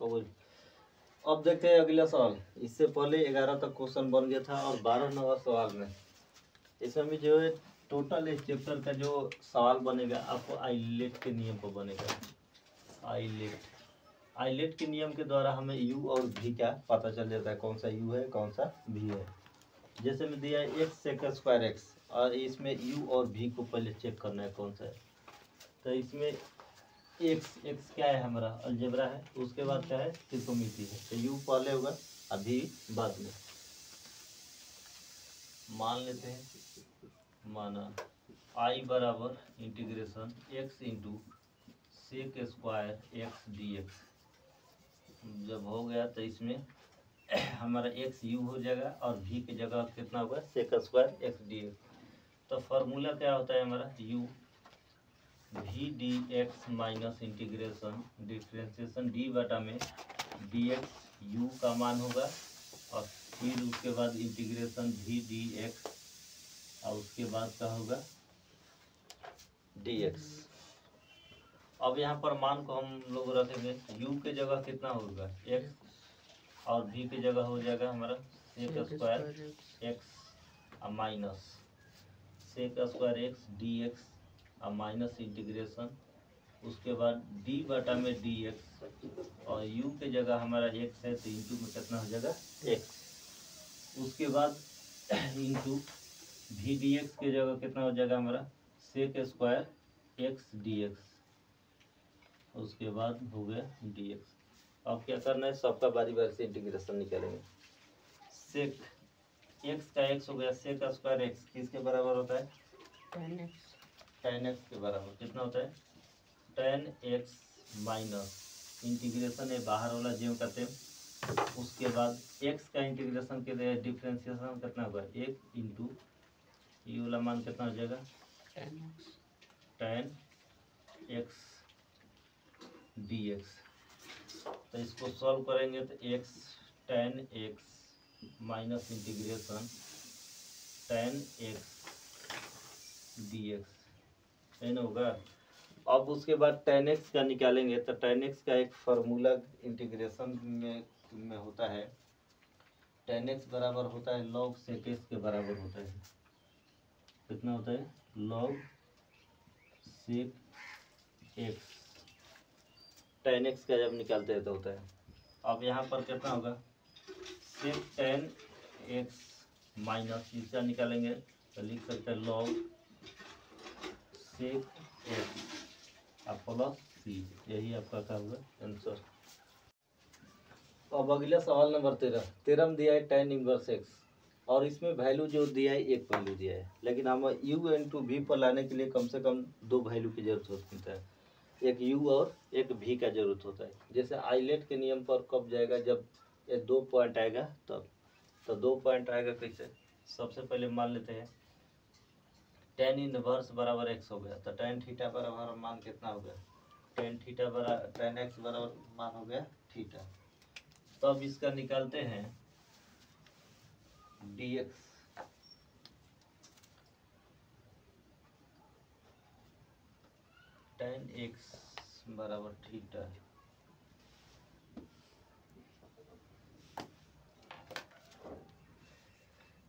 कबूल। अब देखते हैं अगला सवाल। इससे पहले 11 तक क्वेश्चन बन गया था और 12 नंबर सवाल में इसमें भी जो है टोटल इस चैप्टर का जो सवाल बनेगा आपको आइलेट के नियम पर बनेगा। आइलेट के नियम के द्वारा हमें u और v का पता चल जाता है, कौन सा u है कौन सा v है। जैसे में दिया है x सेक स्क्वायर x और इसमें u और v को पहले चेक करना है कौन सा है। तो इसमें x क्या है हमारा अलजेब्रा है, उसके बाद क्या है त्रिकोणमिति है। तो u पहले होगा और v बाद में। मान लेते हैं, माना I बराबर integration x into sec square x dx। जब हो गया तो इसमें हमारा x u हो जाएगा और v की जगह कितना होगा सेक स्क्वायर x dx। तो फार्मूला क्या होता है हमारा u v dx minus integration differentiation d बटा में dx u का मान होगा और फिर उसके बाद इंटीग्रेशन v dx और उसके बाद क्या होगा dx। अब यहाँ पर मान को हम लोग रखेंगे u के जगह कितना होगा x और v की जगह हो जाएगा हमारा sec square x minus sec square x dx और माइनस इंटीग्रेशन उसके बाद d बटा में dx और u के जगह हमारा x है तो इंटू में कितना हो जाएगा x। उसके बाद इंटू v dx के जगह कितना हो जाएगा हमारा सेक स्क्वायर x dx। उसके बाद हो गया dx। अब क्या करना है सबका बारी बारी से इंटीग्रेशन निकालेंगे। सेक x का x हो गया सेक स्क्वायर x किसके बराबर होता है tan x के बराबर। कितना होता है tan x माइनस इंटीग्रेशन है बाहर वाला ज्यों का त्यों। उसके बाद x का इंटीग्रेशन के लिए डिफ्रेंसिएशन कितना होगा 1 इंटू ये वाला मान कितना हो जाएगा tan x dx। तो इसको सॉल्व करेंगे तो x tan x minus integration tan x dx है ना होगा। अब उसके बाद tan x का निकालेंगे तो tan x का एक फार्मूला इंटीग्रेशन में होता है। tan x बराबर होता है log sec x के बराबर होता है। कितना होता है log sec x। tan x का जब निकालते हैं तो होता है। अब यहाँ पर कितना होगा sec tan x माइनस इसका निकालेंगे तो लिख सकते हैं log sec x अब प्लस c। यही आपका क्या होगा आंसर। अब अगला सवाल नंबर 13 में दिया है tan इनवर्स x और इसमें वैल्यू जो दिया है एक वैल्यू दिया है, लेकिन हमें u इंटू v पर लाने के लिए कम से कम दो वैल्यू की जरूरत होती है, एक u और एक v का जरूरत होता है। जैसे आइलेट के नियम पर कब जाएगा जब ये 2 पॉइंट आएगा तब। तो 2 पॉइंट आएगा कैसे, सबसे पहले मान लेते हैं tan इनवर्स बराबर x हो गया तो tan थीटा बराबर मान कितना हो गया tan थीटा बराबर tan x बराबर मान हो गया थीटा। तो अब इसका निकालते हैं dx tan x बराबर थीटा।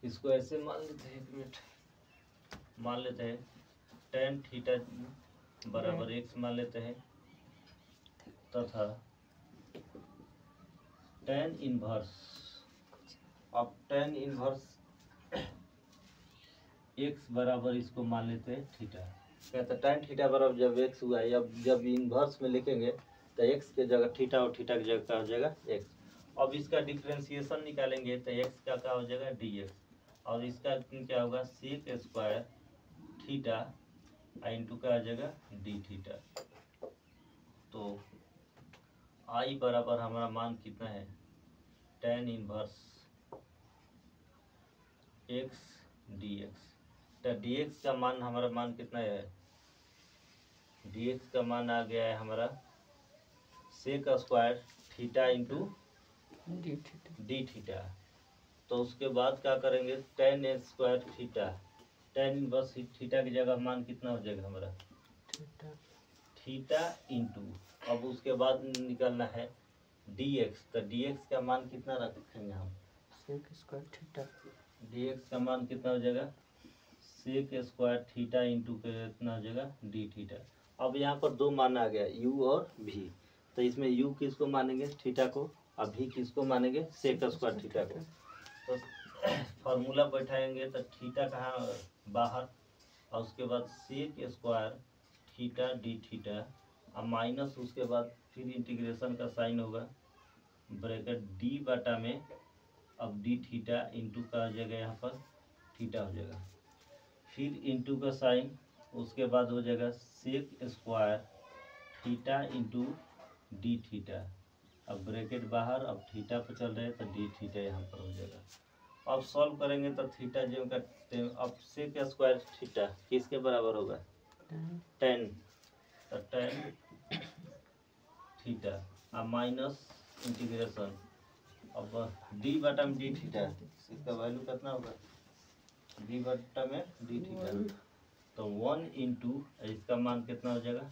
इसको ऐसे मान लेते हैं, एक मिनट मान लेते हैं tan थीटा बराबर x मान लेते हैं तथा tan इनवर्स। अब tan इनवर्स x बराबर इसको मान लेते हैं थीटा। कहते हैं tan थीटा बराबर जब x हुआ है जब इनवर्स में लिखेंगे तो x के जगह थीटा और थीटा की जगह क्या हो जाएगा x। अब इसका डिफ्रेंसिएशन निकालेंगे तो x का क्या हो जाएगा dx और इसका क्या होगा सेक स्क्वायर थीटा इंटू क्या आ जाएगा डी थीटा। तो I बराबर हमारा मान कितना है tan इनवर्स x dx। तो dx का मान हमारा मान कितना है dx का मान आ गया है हमारा sec square theta into D theta. तो उसके बाद क्या करेंगे tan square theta tan inverse theta की जगह मान कितना हो जाएगा हमारा थीटा इंटू। अब उसके बाद निकालना है dx, तो dx का मान कितना रखेंगे हम? Sec square theta. dx का मान कितना हो जाएगा? सेक स्क्वायर थीटा इंटू कितना हो जाएगा? D theta. अब यहाँ पर दो मान आ गया, u और v, तो इसमें u किसको मानेंगे? थीटा को, और v किसको मानेंगे? सेक स्क्वायर थीटा को। तो फॉर्मूला बैठाएंगे तो थीटा कहाँ बाहर, और उसके बाद sec square theta D theta, और माइनस उसके बाद फिर इंटीग्रेशन का साइन होगा, ब्रैकेट डी बटा में अब डी थीटा इंटू का हो जाएगा यहाँ पर थीटा हो जाएगा, फिर इंटू का साइन, उसके बाद हो जाएगा sec square theta into D theta, अब ब्रैकेट बाहर, अब थीटा पर चल रहे हैं तो डी थीटा यहाँ पर हो जाएगा। अब सॉल्व करेंगे तो थीटा जो करते हैं, अब सेक स्क्वायर थीटा किसके बराबर होगा? 10, तो 10 थीटा और माइनस इंटीग्रेशन, अब डी बटा में डी थीटा, इसका वैल्यू कितना होगा? डी बटा में डी थीटा, तो 1 इंटू इसका मान कितना हो जाएगा?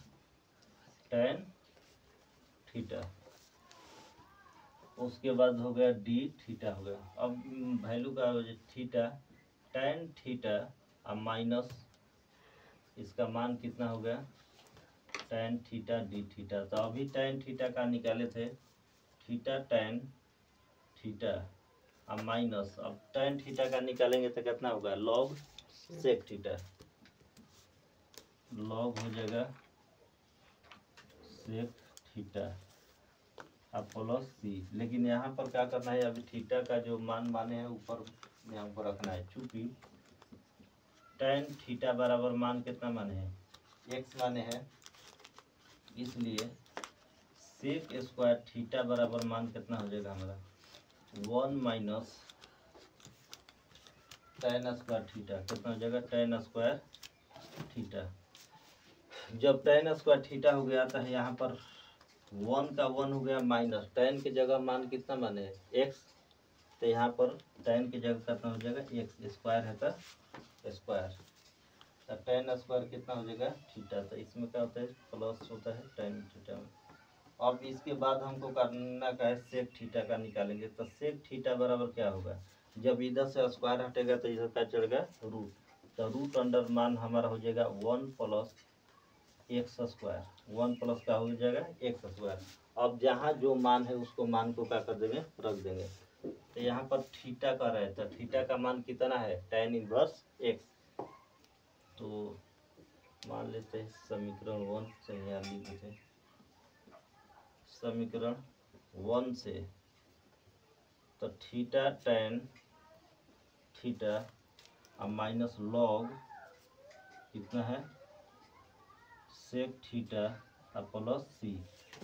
10 थीटा, उसके बाद हो गया डी थीटा हो गया। अब वैल्यू का हो जाए थीटा, 10 थीटा और माइनस इसका मान कितना हो गया? 10 थीटा डी थीटा। तो अभी 10 थीटा का निकाले थे, थीटा 10 थीटा और माइनस, अब 10 थीटा का निकालेंगे तो कितना होगा? लॉग सेक थीटा, लॉग हो जाएगा सेक थीटा अब प्लस सी। लेकिन यहाँ पर क्या करना है, अभी थीटा का जो मान माने हैं ऊपर यहाँ पर रखना है, चूंकि tan थीटा बराबर मान कितना माने हैं? x माने हैं, इसलिए सेक स्क्वायर थीटा बराबर मान कितना हो जाएगा हमारा? 1 माइनस tan स्क्वायर थीटा, कितना हो जाएगा? tan square theta. जब tan स्क्वायर थीटा हो गया तो यहाँ पर 1 का 1 हो गया माइनस, tan की जगह मान कितना माने हैं? x, तो यहाँ पर tan की जगह कितना हो जाएगा? x, स्क्वायर है तो स्क्वायर, तो tan स्क्वायर कितना हो जाएगा? थीटा। तो इसमें क्या होता है? प्लस होता है tan थीटा में। अब इसके बाद हमको करना क्या है? सेक थीटा का निकालेंगे, तो सेक थीटा बराबर क्या होगा? जब इधर से स्क्वायर हटेगा तो इधर क्या चढ़ेगा? रूट, तो रूट अंडर मान हमारा हो जाएगा 1 प्लस एक्स स्क्वायर, 1 प्लस का हो जाएगा एक्स स्क्वायर। अब जहाँ जो मान है उसको मान को क्या कर देंगे? रख देंगे। तो यहाँ पर थीटा का रहे, तो थीटा का मान कितना है? tan inverse x. तो मान लेते हैं समीकरण 1 से, यहाँ लिख देते हैं समीकरण 1 से, तो थीटा tan थीटा और माइनस लॉग कितना है? सेक थीटा और प्लस सी।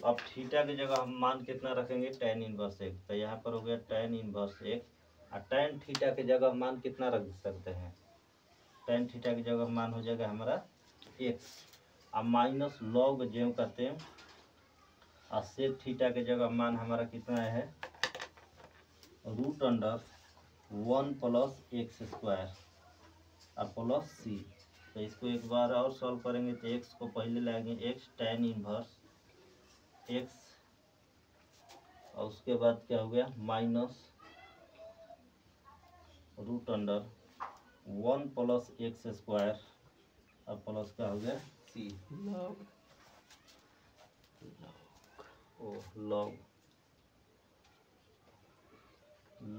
अब थीटा की जगह हम मान कितना रखेंगे? tan इनवर्स एक्स, तो यहाँ पर हो गया tan इनवर्स एक्स, और tan थीटा की जगह मान कितना रख सकते हैं? tan थीटा की जगह मान हो जाएगा हमारा एक्स, और माइनस लॉग जो करते हैं, और सेक थीटा की जगह मान हमारा कितना है? Root under 1 plus x square और प्लस सी। तो इसको एक बार और सॉल्व करेंगे तो x को पहले लाएंगे, x tan इनवर्स x, और उसके बाद क्या हो गया? Minus root under 1 plus x square और प्लस क्या हो गया? c, लॉग ओ लॉग,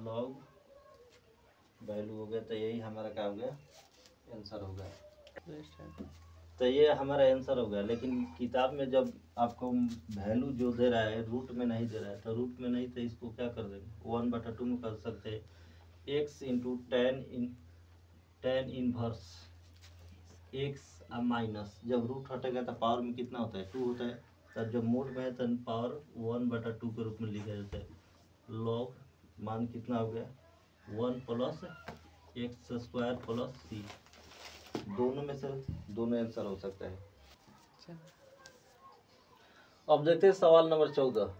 लॉग वैल्यू हो गया, तो यही हमारा क्या हो गया? आंसर हो गया। तो ये हमारा आंसर हो गया। लेकिन किताब में जब आपको वैल्यू जो दे रहा है रूट में नहीं दे रहा है, तो रूट में नहीं तो इसको क्या कर देंगे? 1/2 में कर सकते हैं, x into tan inverse x और माइनस, जब रूट हटेगा तो पावर में कितना होता है? 2 होता है, तब जब मोड में है तो पावर 1/2 के रूप में लिखा जाता है। लॉग मान कितना हो गया? 1 प्लस एक्स स्क्वायर प्लस सी, दोनों में से दोनों आंसर हो सकता है। अब देखते हैं सवाल नंबर 14।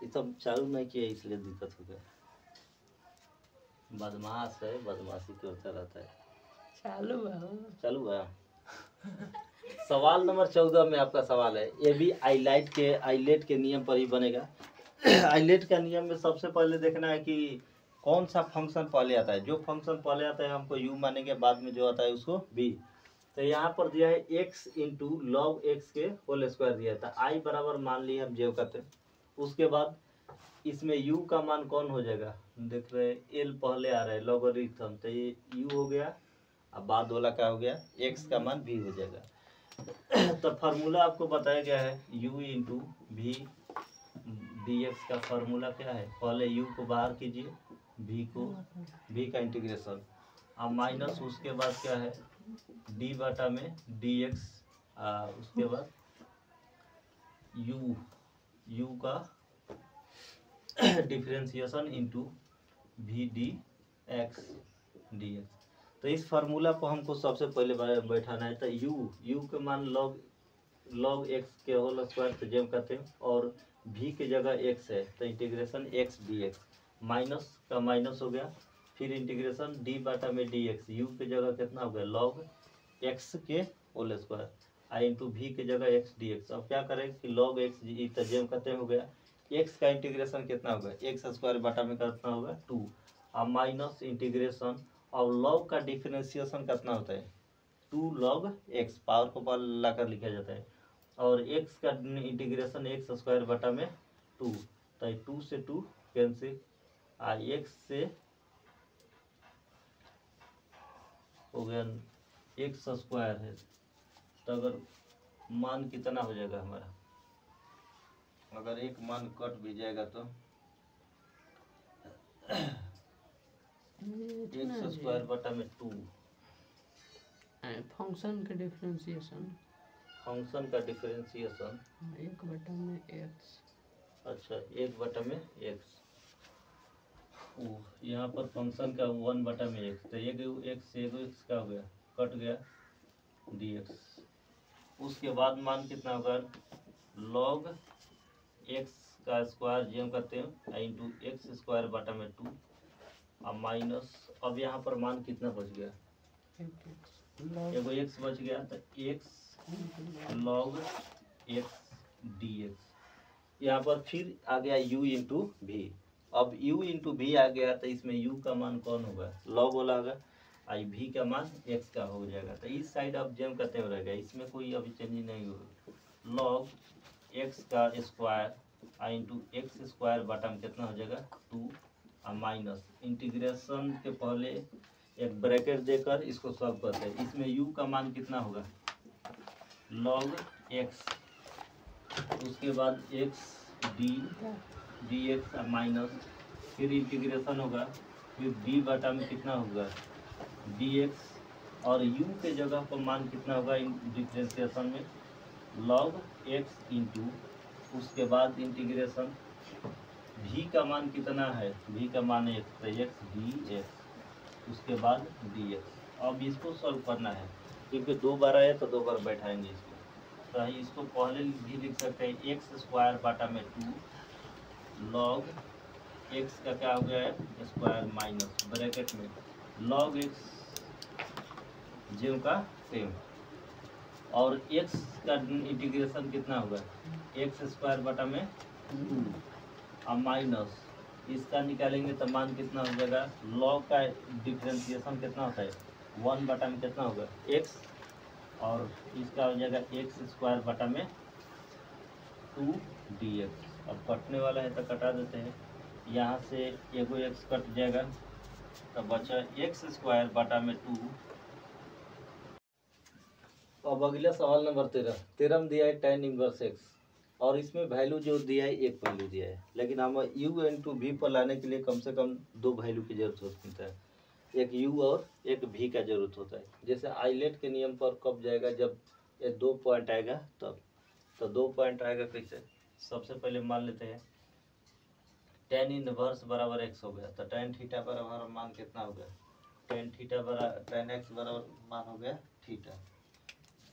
ये सब चालू नहीं किया इसलिए दिक्कत हो गया। बदमाश है, बदमाशी करता रहता है। चालू है। सवाल नंबर 14 में आपका सवाल है, ये भी आईलेट के नियम पर ही बनेगा। आइलेट का नियम में सबसे पहले देखना है कि कौन सा फंक्शन पहले आता है। जो फंक्शन पहले आता है हमको u मानेंगे, बाद में जो आता है उसको v। तो यहाँ पर दिया है x इंटू लॉग एक्स के होल स्क्वायर दिया था, i बराबर मान लिए हम जेव करते। उसके बाद इसमें u का मान कौन हो जाएगा, देख रहे हैं l पहले आ रहा है लॉगरिथम, तो ये u हो गया, अब बाद वाला क्या हो गया, x का मान v हो जाएगा। तो फार्मूला आपको बताया गया है u इंटू वी dx का फार्मूला क्या है, पहले u को बाहर कीजिए, v का इंटीग्रेशन, अब माइनस उसके बाद क्या है d बटा में dx, उसके बाद u का differentiation into V D X D X. तो इस फार्मूला को हमको सबसे पहले बैठाना है। तो u के मान लॉग एक्स के होल स्क्वायर से जेम करते हैं, और v के जगह x है तो इंटीग्रेशन x dx, माइनस का माइनस हो गया, फिर इंटीग्रेशन d बटा में dx, u के जगह कितना हो गया लॉग x के whole square, I into V के जगह x dx। अब क्या करें कि लॉग x तो जेम करते हो गया, x का इंटीग्रेशन कितना होगा, एक्स स्क्वायर बटा में कितना होगा 2, अब माइनस इंटीग्रेशन, और लॉग का डिफरेंशिएशन कितना होता है 2 लॉग x, पावर को पावर ला कर लिखा जाता है, और x का इंटीग्रेशन एक्स स्क्वायर बटा में 2, तो 2 से 2 कैंसिल, x से हो गया एक्स स्क्वायर है, तो अगर मान कितना हो जाएगा हमारा, अगर एक मान कट भी जाएगा तो एक्स स्क्वायर बटा में 2, फंक्शन का डिफरेंशिएशन, फंक्शन का डिफरेंशिएशन 1/x। अच्छा 1/x, यहाँ पर फंक्शन का 1/x, तो एक एक्स का हो गया, कट गया dx। उसके बाद मान कितना होगा लॉग एक्स का स्क्वायर जेम करते हैं इंटू एक्स स्क्वायर बटा में 2, अब माइनस, अब यहाँ पर मान कितना बच गया, एगो एक्स बच गया, तो एक्स लॉग एक्स dx। यहाँ पर फिर आ गया u इंटू वी, अब u इंटू वी आ गया, तो इसमें u का मान कौन होगा लॉग वाला होगा, आई v का मान x का हो जाएगा, तो इस साइड अब जेम करते हुए रहेगा, इसमें कोई अभी चेंज नहीं होगा, लॉग x का square I into x square बटा में कितना हो जाएगा 2, और माइनस इंटीग्रेशन के पहले एक ब्रैकेट देकर इसको सॉल्व करते हैं, इसमें u का मान कितना होगा लॉग x, उसके बाद x डी एक्स माइनस, फिर इंटीग्रेशन होगा, फिर d बटा में कितना होगा dx, और u के जगह पर मान कितना होगा डिफरेंशिएशन में log x इंटू, उसके बाद इंटीग्रेशन v का मान कितना है, v का मान है तो x dx, उसके बाद dx। अब इसको सॉल्व करना है क्योंकि 2 बार आया तो 2 बार बैठाएंगे इसको, तो इसको पहले भी लिख सकते हैं एक्स स्क्वायर बटा में 2 लॉग एक्स का क्या हो गया है स्क्वायर माइनस ब्रैकेट में लॉग एक्स जेम का सेम, और एक्स का इंटीग्रेशन कितना होगा एक्स स्क्वायर बटा में 2, और माइनस इसका निकालेंगे तो मान कितना हो जाएगा, लॉग का डिफरेंशिएशन कितना होता है 1 बटा में कितना होगा एक्स, और इसका हो जाएगा एक्स स्क्वायर बटा में 2 dx। अब कटने वाला है तो कटा देते हैं, यहाँ से एगो एक्स कट जाएगा तो बचा एक्स स्क्वायर बटा में 2। अब अगला सवाल नंबर 13 में दिया है tan इनवर्स x, और इसमें वैल्यू जो दिया है एक वैल्यू दिया है, लेकिन हम u इंटू वी पर लाने के लिए कम से कम 2 वैल्यू की जरूरत होती है, एक u और एक v का जरूरत होता है। जैसे आइलेट के नियम पर कब जाएगा, जब ये 2 पॉइंट आएगा तब, तो 2 पॉइंट आएगा कैसे, सबसे पहले मान लेते हैं tan इनवर्स बराबर x हो गया, तो tan थीटा बराबर मान कितना हो गया, tan थीटा बराबर tan x बराबर मान हो गया थीटा।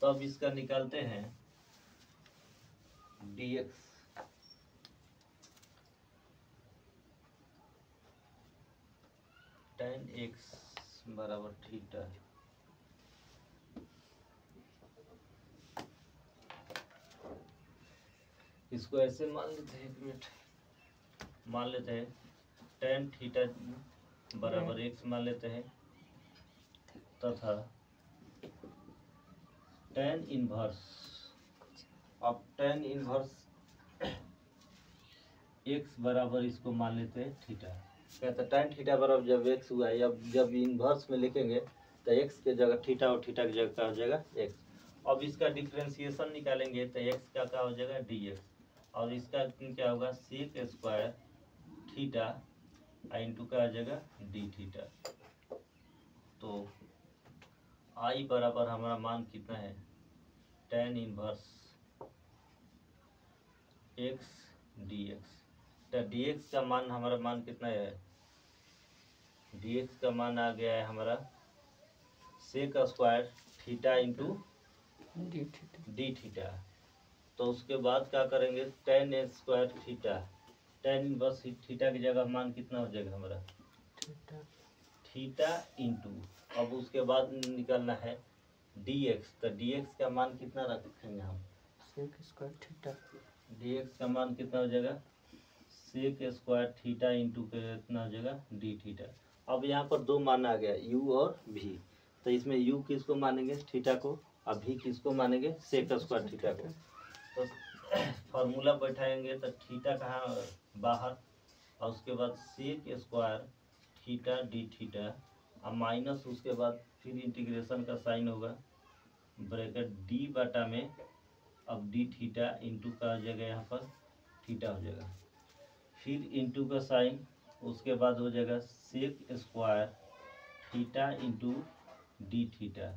तो अब इसका निकालते हैं dx, tan x बराबर थीटा, इसको ऐसे मान लेते हैं, एक मिनट, मान लेते हैं टेन थीटा बराबर एक्स मान लेते हैं तथा टेन इनवर्स, अब टेन इनवर्स एक्स बराबर इसको मान लेते हैं थीटा। कहते हैं टेन थीटा बराबर जब एक्स हुआ है, जब इनवर्स में लिखेंगे तो एक्स के जगह थीटा और थीटा की जगह क्या हो जाएगा एक्स। अब इसका डिफ्रेंसिएशन निकालेंगे तो एक्स का क्या हो जाएगा डी एक्स, और इसका क्या होगा सेक स्क्वायर थीटा इंटू क्या आ जाएगा डी थीटा। तो आई बराबर हमारा मान कितना है tan inverse x D X. तो डी एक्स का मान हमारा मान कितना है, डी एक्स का मान आ गया है हमारा sec square theta into D theta. तो उसके बाद क्या करेंगे tan square theta, tan inverse theta की जगह मान कितना हो जाएगा हमारा थीटा इंटू, अब उसके बाद निकलना है डी एक्स। तो डी एक्स का मान कितना रखेंगे हम sec square theta, D X का मान कितना हो जाएगा सेक स्क्वायर थीटा इंटू कितना हो जाएगा डी थीटा। अब यहाँ पर दो मान आ गया यू और भी, तो इसमें यू किसको मानेंगे थीटा को, और भी किसको मानेंगे सेक स्क्वायर थीटा को। तो फॉर्मूला बैठाएंगे तो थीटा कहाँ बाहर, और उसके बाद sec square theta D theta, और माइनस उसके बाद फिर इंटीग्रेशन का साइन होगा ब्रैकेट डी बटा में, अब डी थीटा इंटू का आ जाएगा यहाँ पर थीटा हो जाएगा, फिर इंटू का साइन, उसके बाद हो जाएगा sec square theta into D theta,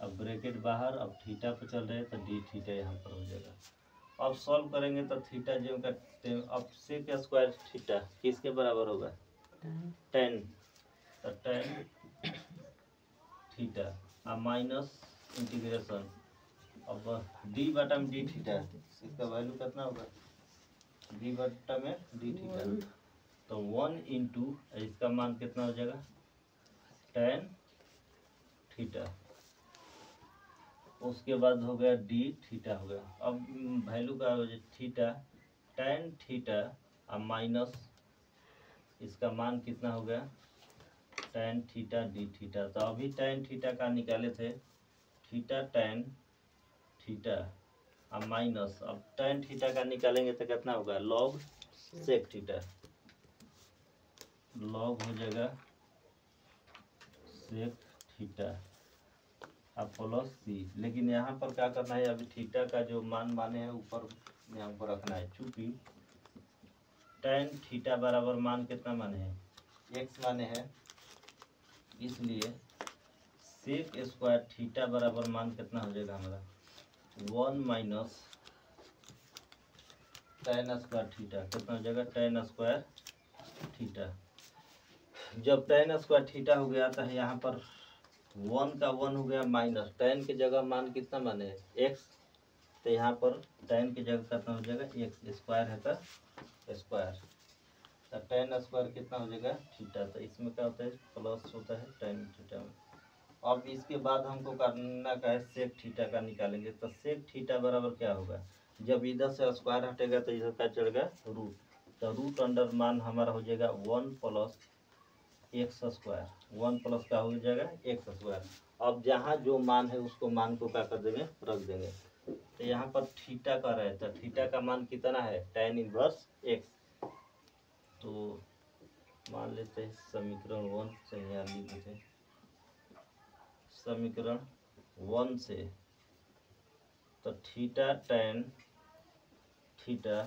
अब ब्रैकेट बाहर, अब थीटा पर चल रहे हैं तो डी थीटा यहाँ पर हो जाएगा। अब सॉल्व करेंगे तो थीटा जो करते हैं, अब सेक स्क्वायर थीटा किसके बराबर होगा टेन, तो टेन थीटा अब माइनस इंटीग्रेशन, अब डी बटा में डी थीटा, इसका वैल्यू कितना होगा डी बटा में डी थीटा, तो वन इंटू इसका मान कितना हो जाएगा टेन थीटा, उसके बाद हो गया डी थीटा हो गया। अब वैल्यू का हो जाए थीटा टेन थीटा अब माइनस इसका मान कितना हो गया टेन थीटा डी थीटा। तो अभी टेन थीटा का निकाले थे थीटा टेन थीटा अब माइनस, अब टेन थीटा का निकालेंगे तो कितना होगा लॉग सेक थीटा, लॉग हो जाएगा सेक थीटा अब प्लस सी। लेकिन यहाँ पर क्या करना है अभी थीटा का जो मान माने हैं ऊपर यहाँ पर रखना है, चूंकि टेन थीटा बराबर मान कितना माने हैं एक्स माने हैं, इसलिए सेक स्क्वायर थीटा बराबर मान कितना हो जाएगा हमारा one minus ten square theta, कितना हो जाएगा टेन स्क्वायर थीटा। जब टेन स्क्वायर थीटा हो गया तो यहाँ पर वन का वन हो गया माइनस, टेन की जगह मान कितना माने एक्स, तो यहाँ पर टेन की जगह कितना हो जाएगा एक्स, स्क्वायर है तो स्क्वायर, तो टेन स्क्वायर कितना हो जाएगा थीटा, तो इसमें क्या होता है प्लस होता है टेन थीटा में। अब इसके बाद हमको करना क्या है सेक थीटा का निकालेंगे, तो सेक थीटा बराबर क्या होगा जब इधर से स्क्वायर हटेगा तो इधर क्या चढ़ेगा रूट, तो रूट अंडर मान हमारा हो जाएगा one plus x square, one plus का हो जाएगा एक्स स्क्वायर। अब जहाँ जो मान है उसको मान को क्या कर देंगे रख देंगे, तो यहाँ पर थीटा का रहे तो थीटा का मान कितना है टेन इनवर्स एक्स, तो मान लेते हैं समीकरण वन से यहाँ लिख देते हैं, समीकरण वन से तो थीटा टेन थीटा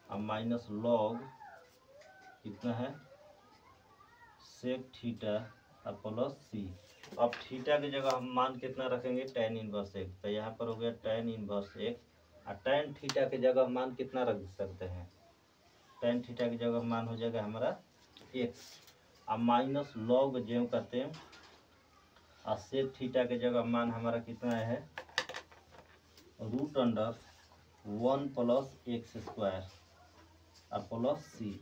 अब माइनस लॉग कितना है सेक थीटा अब प्लस सी। अब थीटा की जगह हम मान कितना रखेंगे टेन इनवर्स एक, तो यहाँ पर हो गया टेन इनवर्स एक, और टेन थीटा की जगह मान कितना रख सकते हैं टेन थीटा की जगह मान हो जाएगा हमारा एक्स, अब माइनस लॉग जो करते हैं, और सेक थीटा की जगह मान हमारा कितना है root under one plus x square और प्लस सी।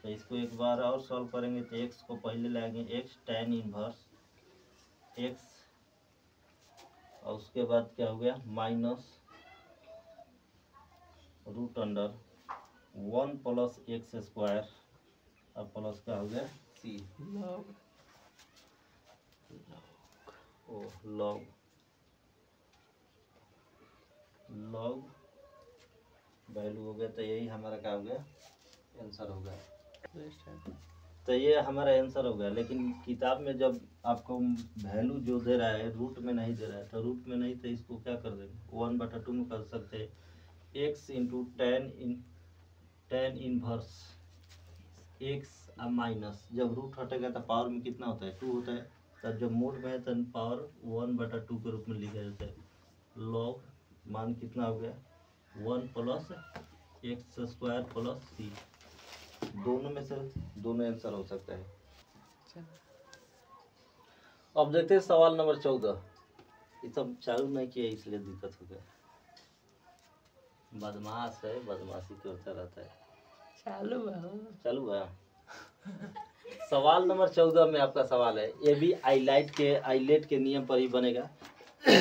तो इसको एक बार और सॉल्व करेंगे तो एक्स को पहले लाएंगे एक्स टेन इनवर्स एक्स, और उसके बाद क्या हो गया minus root under 1 plus x square और प्लस का हो गया सी log ओ लॉग लॉग वैल्यू हो गया, तो यही हमारा क्या हो गया आंसर हो गया। तो ये हमारा आंसर हो गया। लेकिन किताब में जब आपको वैल्यू जो दे रहा है रूट में नहीं दे रहा है, तो रूट में नहीं तो इसको क्या कर देंगे 1/2 में कर सकते हैं, x into tan inverse x minus, जब रूट हटेगा तो पावर में कितना होता है 2 होता है, तब जब मोड में है तो पावर 1/2 के रूप में लिखा जाता है। लॉग मान कितना हो गया 1 प्लस एक्स स्क्वायर प्लस सी, दोनों में से दोनों आंसर हो सकता है। अब देखते हैं सवाल नंबर 14। ये सब चालू नहीं किया इसलिए दिक्कत हो गया। बदमाश है, बदमाशी करता रहता है। चालू है। सवाल नंबर 14 में आपका सवाल है, ये भी आइलेट के नियम पर ही बनेगा।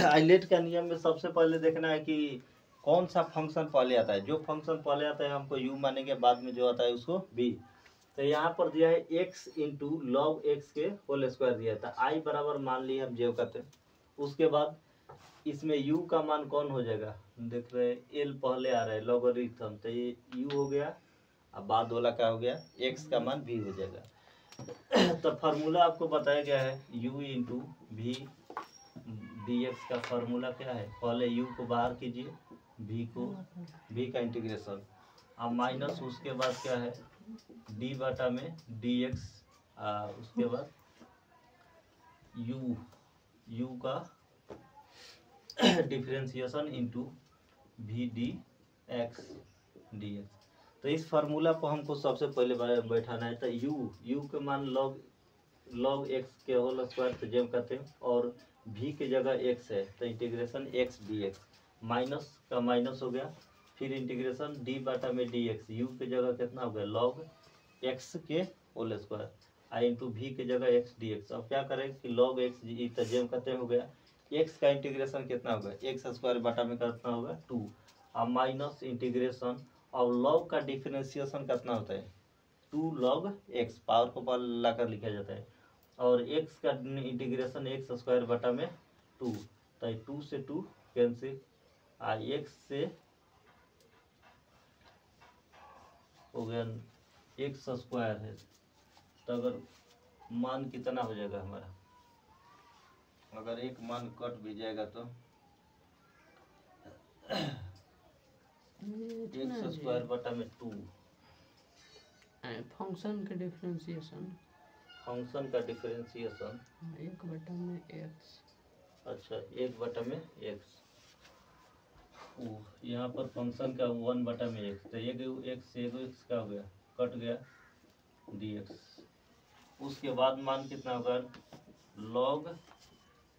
आइलेट का नियम में सबसे पहले देखना है कि कौन सा फंक्शन पहले आता है। जो फंक्शन पहले आता है हमको u मानेंगे, बाद में जो आता है उसको v। तो यहाँ पर दिया है x इंटू लॉग एक्स के होल स्क्वायर दिया था, i बराबर मान लिए हम जेव करते। उसके बाद इसमें u का मान कौन हो जाएगा, देख रहे हैं l पहले आ रहा है लॉगरिथम, तो ये u हो गया, अब बाद वाला क्या हो गया x का मान v हो जाएगा। तो फार्मूला आपको बताया गया है u इंटू वी dx का फार्मूला क्या है, पहले u को बाहर कीजिए, v का इंटीग्रेशन, अब माइनस उसके बाद क्या है d बटा में dx, उसके बाद u का डिफरेंशिएशन इंटू v dx। तो इस फार्मूला को हमको सबसे पहले बैठाना है। तो u के मान लॉग x के होल स्क्वायर तो जेम करते हैं, और v के जगह x है तो इंटीग्रेशन x dx, माइनस का माइनस हो गया, फिर इंटीग्रेशन d बटा में dx, u के जगह कितना हो गया लॉग x के whole square, I into V के जगह x dx। अब क्या करें कि लॉग x तो जेम करते हो गया, x का इंटीग्रेशन कितना होगा एक्स स्क्वायर बटा में कितना होगा 2, अब माइनस इंटीग्रेशन, और लॉग का डिफरेंशिएशन कितना होता है 2 लॉग x, पावर को पावर ला कर लिखा जाता है, और x का इंटीग्रेशन एक्स स्क्वायर बटा में 2, तो 2 से 2 कैंसिल, x से हो गया एक्स स्क्वायर है, तो अगर मान कितना हो जाएगा हमारा, अगर एक मान कट भी जाएगा तो एक्स स्क्वायर बटा में 2, फंक्शन का डिफरेंशिएशन, फंक्शन का डिफरेंशिएशन 1/x, अच्छा 1/x, यहाँ पर फंक्शन का 1/x, तो एक का हो गया कट गया dx। उसके बाद मान कितना होगा लॉग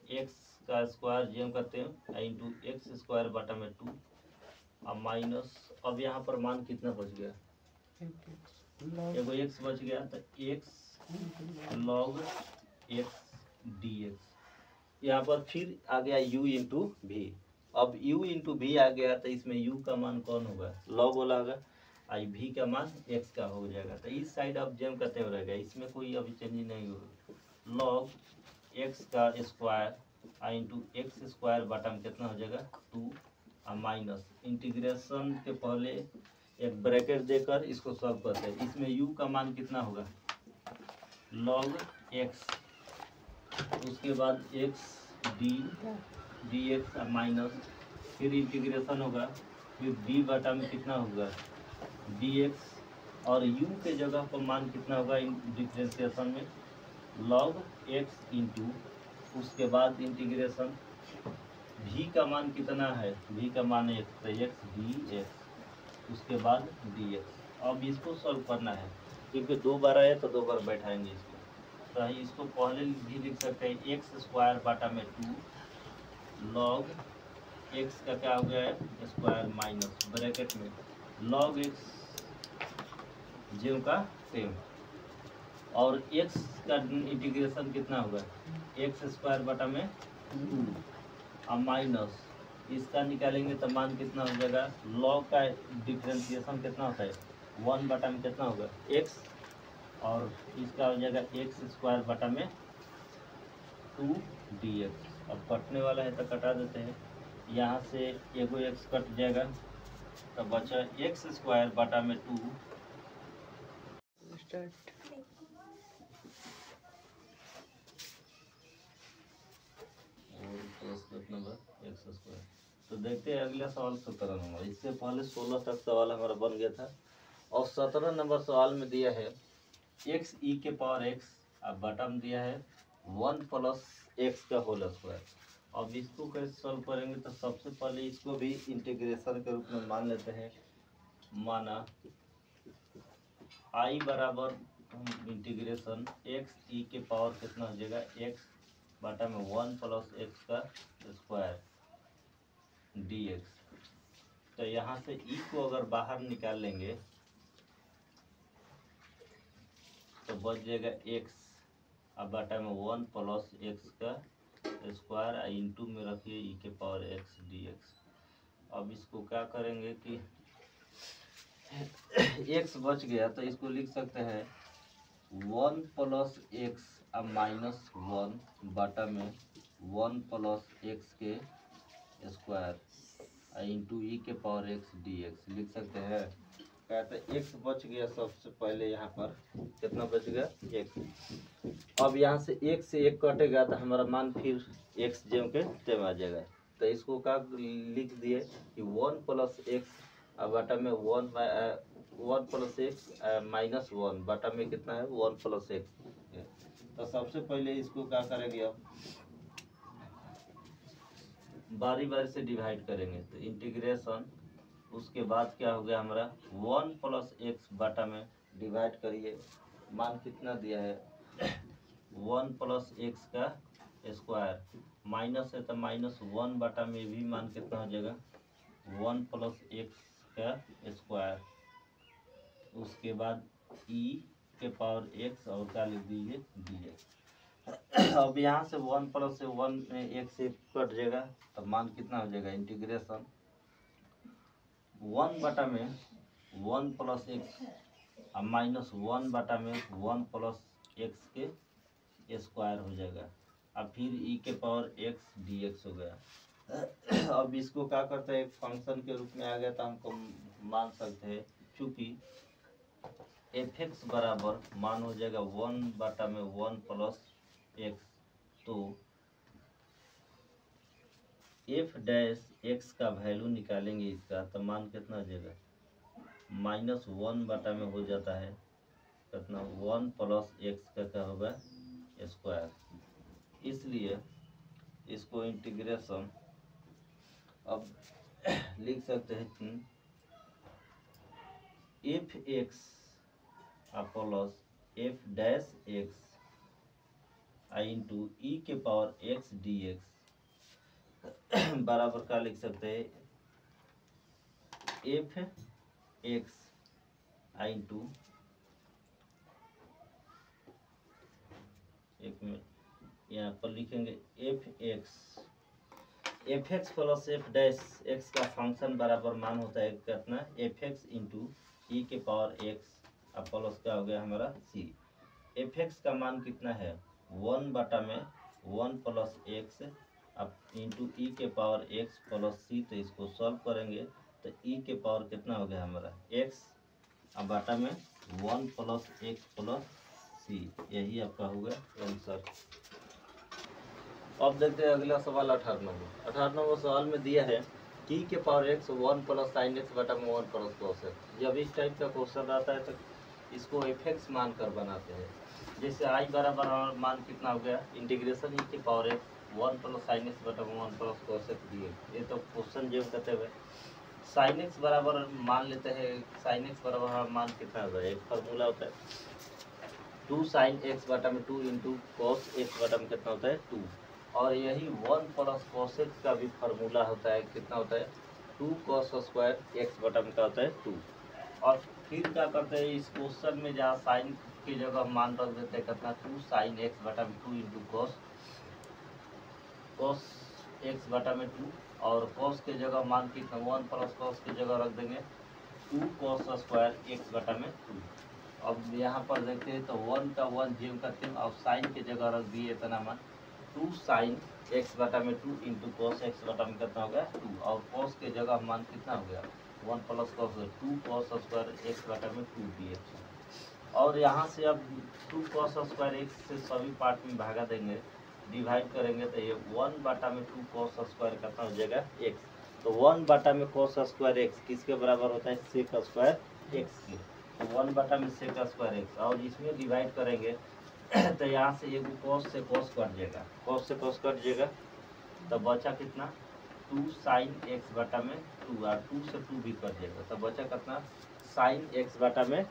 x का स्क्वायर जेम करते हैं इंटू एक्स स्क्वायर बटा में 2, अब माइनस, अब यहाँ पर मान कितना बच गया एगो x बच गया, तो x लॉग x dx, यहाँ पर फिर आ गया u इंटू वी। अब u इंटू वी आ गया तो इसमें u का मान कौन होगा लॉग वाला होगा, आई v का मान x का हो जाएगा, तो इस साइड अब जेम करते हुए रहेगा, इसमें कोई अभी चेंज नहीं होगा। लॉग x का square I into x square बटा में कितना हो जाएगा 2, और माइनस इंटीग्रेशन के पहले एक ब्रैकेट देकर इसको सॉल्व करते हैं। इसमें u का मान कितना होगा लॉग x, उसके बाद x dx माइनस, फिर इंटीग्रेशन होगा, फिर d बटा में कितना होगा dx, और u के जगह पर मान कितना होगा डिफरेंशिएशन में log x इंटू, उसके बाद इंटीग्रेशन v का मान कितना है, v का मान x, तो x dx, उसके बाद dx। अब इसको सॉल्व करना है क्योंकि 2 बार आया तो 2 बार बैठाएंगे इसको, तो इसको पहले भी लिख सकते हैं एक्स स्क्वायर बटा में 2 लॉग एक्स का क्या हो गया है स्क्वायर माइनस ब्रैकेट में लॉग एक्स जो का सेम, और एक्स का इंटीग्रेशन कितना होगा एक्स स्क्वायर बटा में 2, और माइनस इसका निकालेंगे तो मान कितना हो जाएगा, लॉग का डिफरेंशिएशन कितना होता है 1 बटा में कितना होगा x, और इसका हो जाएगा एक्स स्क्वायर बटा में 2 dx। अब कटने वाला है तो कटा देते हैं, यहाँ से एगो x कट जाएगा तो बचा एक्स स्क्वायर बटा में 2 स्टार्ट। X square. तो देखते हैं अगला सवाल 17 नंबर। इससे पहले 16 तक सवाल हमारा बन गया था, और 17 नंबर सवाल में दिया है एक्स ई के पावर एक्स, अब बटा में दिया है 1 प्लस एक्स का होल स्क्वायर। अब इसको कैसे सॉल्व करेंगे, तो सबसे पहले इसको भी इंटीग्रेशन के रूप में मान लेते हैं। माना आई बराबर इंटीग्रेशन एक्स ई के पावर कितना हो जाएगा एक्स बटा में 1 प्लस एक्स का स्क्वायर dx। तो यहाँ से ई को अगर बाहर निकाल लेंगे तो बच जाएगा एक्स, अब बटा में 1 प्लस एक्स का स्क्वायर इंटू में रखिए ई के पावर एक्स dx। अब इसको क्या करेंगे कि एक्स बच गया तो इसको लिख सकते हैं 1 प्लस एक्स अब माइनस 1 बटा में 1 प्लस एक्स के स्क्वायर इंटू ई के पावर एक्स dx लिख सकते हैं। कहते हैं एक्स बच गया, सबसे पहले यहाँ पर कितना बच गया एक्स। अब यहाँ से एक से एक कटेगा तो हमारा मान फिर एक्स जेम के तेम आ जाएगा। तो इसको क्या लिख दिए कि 1 प्लस एक्स बटा में 1 प्लस एक्स माइनस 1 बटा में कितना है 1 प्लस एक्स। तो सबसे पहले इसको क्या करेंगे, अब बारी बारी से डिवाइड करेंगे। तो इंटीग्रेशन, उसके बाद क्या हो गया हमारा 1 प्लस एक्स बटा में डिवाइड करिए, मान कितना दिया है 1 प्लस एक्स का स्क्वायर, माइनस है तो माइनस 1 बटा में भी मान कितना हो जाएगा 1 प्लस एक्स का स्क्वायर। उसके बाद ई के पावर एक्स और क्या लिख दीजिए dx। अब यहाँ से 1 प्लस से 1 एक से कट जाएगा तो मान कितना हो जाएगा इंटीग्रेशन 1 बटा में 1 प्लस एक्स अब माइनस 1 बटा में 1 प्लस एक्स के स्क्वायर हो जाएगा। अब फिर ई के पावर एक्स dx हो गया। अब इसको क्या करते हैं, एक फंक्शन के रूप में आ गया तो हमको मान सकते हैं, चूँकि एफ एक्स बराबर मान हो जाएगा 1 बटा में 1 प्लस एक्स, तो एफ डैश एक्स का वैल्यू निकालेंगे इसका तो मान कितना हो जाएगा माइनस 1 बटा में हो जाता है कितना 1 प्लस एक्स का क्या होगा स्क्वायर। इसलिए इसको इंटीग्रेशन अब लिख सकते हैं F X plus F dash X into E के पावर एक्स dx बराबर का लिख सकते हैं एफ एक्स इंटू, एक मिनट यहाँ पर लिखेंगे F X plus F dash X का फंक्शन बराबर मान होता है कितना एफ एक्स इंटू ई के पावर एक्स अब प्लस का हो गया हमारा सी। एफ एक्स का मान कितना है 1 बटा में 1 प्लस एक्स अब इंटू ई के पावर एक्स प्लस सी। तो इसको सॉल्व करेंगे तो ई के पावर कितना हो गया हमारा एक्स अब बटा में 1 प्लस एक्स प्लस सी, यही आपका होगा आंसर। अब देखते हैं अगला सवाल 18 नंबर सवाल में दिया है कि के power x 1 plus sine x बटा में 1 प्लस कॉस एक्स। जब इस टाइप का क्वेश्चन आता है तो इसको एफ एक्स मान कर बनाते हैं। जैसे आई बराबर मान कितना हो गया इंटीग्रेशन ई के power x 1 plus sine x बटा में 1 प्लस कॉस एक्स दिए। ये तो क्वेश्चन जो कहते हुए साइन एक्स बराबर मान लेते हैं, साइन एक्स बराबर मान कितना होगा, एक फार्मूला होता है 2 साइन एक्स बटा में 2 इंटू कॉस एक्स बटा में कितना होता है 2, और यही 1 प्लस कॉस एक्स का भी फार्मूला होता है, कितना होता है 2 कॉस स्क्वायर एक्स बटा में क्या होता है 2। और फिर क्या करते हैं इस क्वेश्चन में जहाँ साइन की जगह मान रख देते हैं कितना 2 साइन एक्स बटा में 2 इंटू कॉस एक्स बटा में 2, और कॉस के जगह मान कितना 1 प्लस कॉस की जगह रख देंगे 2 cos स्क्वायर x बटा में 2। अब यहाँ पर देखते हैं तो 1 का 1 जेम करते हैं और साइन के जगह रख दिए इतना मान 2 साइन x बटा में 2 इंटू कॉस x बटा में कितना हो गया 2, और cos के जगह मान कितना हो गया 1 plus cos 2 cos square x बटा में 2 dx। और यहाँ से अब 2 cos स्क्वायर x से सभी पार्ट में भागा देंगे, डिवाइड करेंगे तो ये 1 बटा में 2 cos स्क्वायर कितना हो जाएगा x। तो 1 बटा में cos स्क्वायर x किसके बराबर होता है sec स्क्वायर x के। तो 1 बटा में sec स्क्वायर x और इसमें डिवाइड करेंगे तो यहाँ से एक cos से cos कट जाएगा, cos से cos कट जाएगा तो बचा कितना 2 साइन x बटा में 2 और 2 से 2 भी कट जाएगा तो बचा कितना साइन x बटा में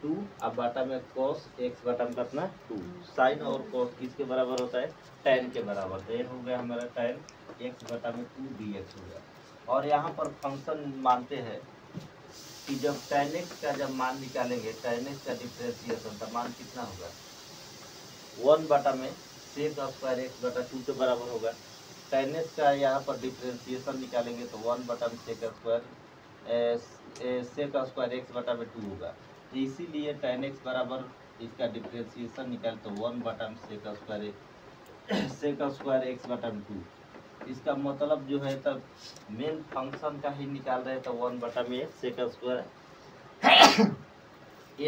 2 अब बटा में cos x बटा में कितना 2। साइन और cos किसके बराबर होता है tan के बराबर। तो ये हो गया हमारा tan x बटा में 2 dx हो गया। और यहाँ पर फंक्शन मानते हैं कि जब tan x का जब मान निकालेंगे tan x का डिफरेंशिएशन का मान कितना होगा 1 बटा में sec स्क्वायर x बटा 2 के बराबर होगा। tan x का यहाँ पर डिफरेंशिएशन निकालेंगे तो 1 बटा में sec स्क्वायर x बटा में 2 होगा। तो इसीलिए tan x बराबर इसका डिफरेंशिएशन निकाल तो 1 बटा में sec स्क्वायर x बटा में 2। इसका मतलब जो है तब मेन फंक्शन का ही निकाल रहे तो 1 बटा में sec स्क्वायर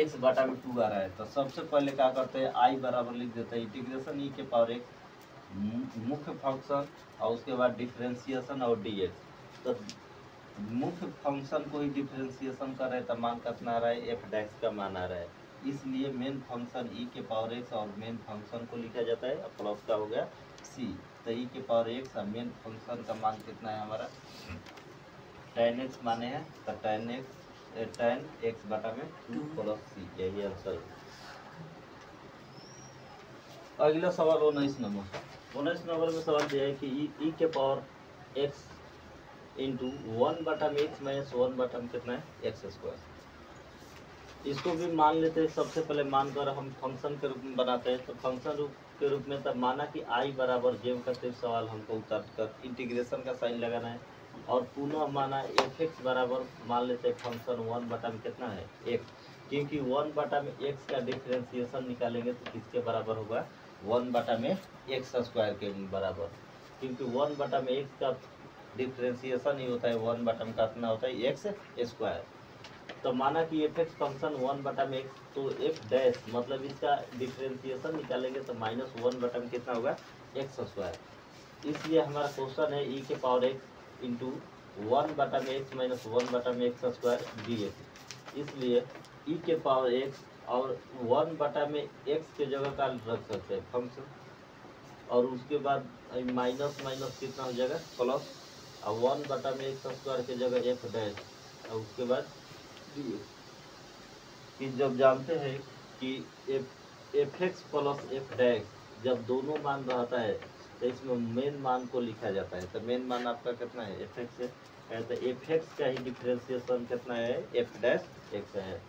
x बटा में 2 आ रहा है। तो सबसे पहले क्या करते हैं i बराबर लिख देते हैं इंटीग्रेशन e के पावर x मुख्य फंक्शन और उसके बाद डिफरेंशिएशन और dx। तो मुख्य फंक्शन को ही डिफरेंशिएशन कर रहे हैं तो मान कितना आ रहा है f डैश का मान आ रहा है। इसलिए मेन फंक्शन e के पावर x और मेन फंक्शन को लिखा जाता है और प्लस का हो गया c। तो e के पावर x और मेन फंक्शन का मान कितना है हमारा tan x माने हैं तो tan x बटा में 2 प्लस c, यही आंसर है। अगला सवाल 19 नंबर में सवाल दिया है कि e के पावर x इंटू 1 बटा में x माइनस 1 बटा में कितना है एक्स स्क्वायर। इसको भी मान लेते हैं। सबसे पहले मानकर हम फंक्शन के रूप में बनाते हैं। तो फंक्शन के रूप में तब माना कि i बराबर जेम करते सवाल हमको उतार कर इंटीग्रेशन का साइन लगाना है और पुनः माना एफ एक्स बराबर मान लेते हैं फंक्शन 1 बटा में कितना है x, क्योंकि 1 बटा में x का डिफरेंशिएशन निकालेंगे तो किसके बराबर होगा 1 बटा में एक्स स्क्वायर के बराबर, क्योंकि 1 बटा में x का डिफरेंशिएशन ही होता है 1 बटा में कितना होता है एक्स स्क्वायर। तो माना कि एफ एक्स फंक्शन 1 बटा में एक्स तो एफ डैश मतलब इसका डिफरेंशिएशन निकालेंगे तो माइनस 1 बटा में कितना होगा एक्स स्क्वायर। इसलिए हमारा क्वेश्चन है ई के पावर एक्स इंटू 1 बटा में एक्स माइनस 1 बटा में एक्स स्क्वायर डी एक्स। इसलिए ई के पावर एक्स और 1 बटा में एक्स के जगह का रख सकते हैं फंक्शन और उसके बाद माइनस माइनस कितना हो जाएगा प्लस और 1 बटा में एक्स स्क्वायर के जगह एफ डैश और उसके बाद कि जब जानते हैं कि F X plus F dash जब दोनों मान रहता है तो इसमें मेन मान को लिखा जाता है। तो मेन मान आपका कितना है एफ एक्स है, तो एफ एक्स का ही डिफरेंशिएशन कितना है एफ डैश एक्स है।